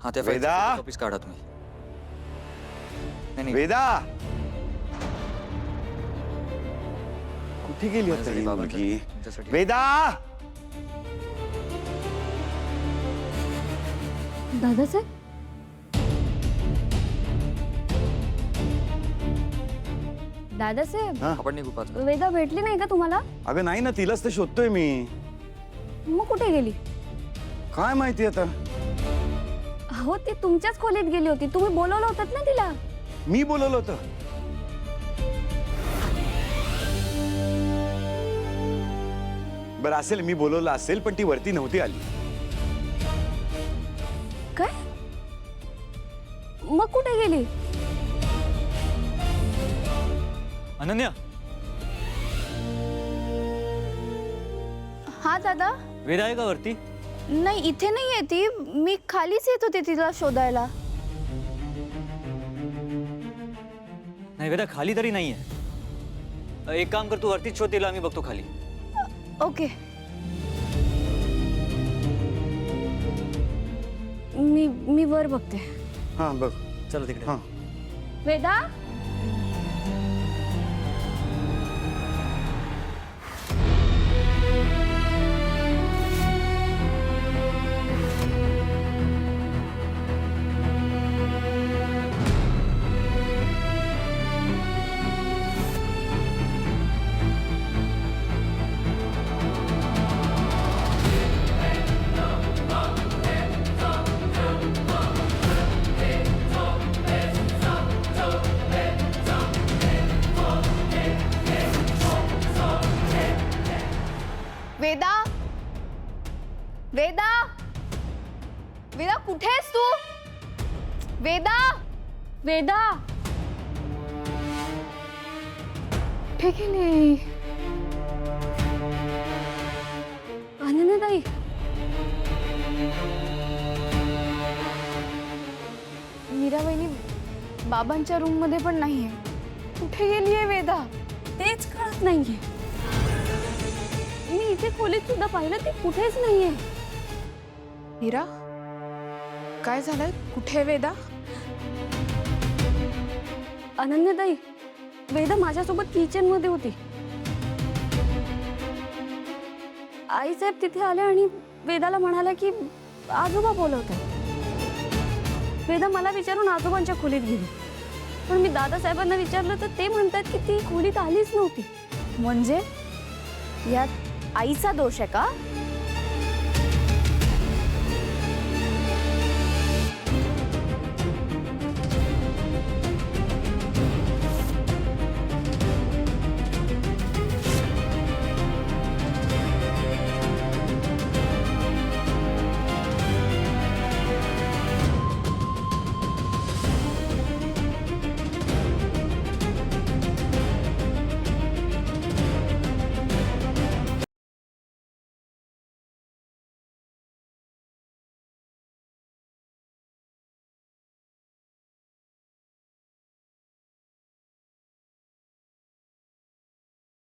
हाँ त्या वेदा! कॉपीज काढा तुम्ही. नाही वेदा कुठे गेली आता माझ्यासाठी ही बाबांसाठी, मुलगी? तुमच्यासाठी. वेदा दादासाहेब दादासाहेब हा? आपण निघू पाच. वेदा भेटली नाही का तुम्हाला? अगं नाही ना, तिलाच तर शोधतोय मी. मग कुठे गेली? काय माहिती आता. हो ती तुमच्याच खोलीत गेली होती, तुम्ही बोलवलं होतं ना तिला. मी बोलवलं होतं. बरं असेल, मी बोलवलं असेल, पण ती वरती नव्हती आली. काय? मग कुठे गेली? अनन्या, हा दादा. वेदा आहे का वरती? नाही इथे नाही आहे ती, मी खालीच येत होते तिला शोधायला. नाही वेदा खाली तरी नाहीये. एक काम कर, तू वरतीच शोध तिला, आम्ही बघतो खाली. ओके. मी वर बघते. हा बघ. चला तिकडे. हा वेदा वेदा, वेदा, वेदा कुठे आहेस तू? वेदा, वेदा कुठे गेली? अनन्याताई मीरा वहिनी बाबांच्या रूम मध्ये पण नाहीये. कुठे गेली आहे वेदा? तेच कळत नाहीये. मी इथे खोलीत सुद्धा पाहिलं, ती कुठेच नाहीये. मीरा, काय झालंय? कुठे वेदा? अनन्याताई वेदा माझ्यासोबत किचन मध्ये होती. आईसाहेब तिथे आले आणि वेदाला म्हणाले की आजोबा बोलवतात. वेदा मला विचारून आजोबांच्या खोलीत गेली, पण मी दादासाहेबांना विचारलं तर ते म्हणतात की ती खोलीत आलीच नव्हती. म्हणजे यात आईचा दोष आहे का?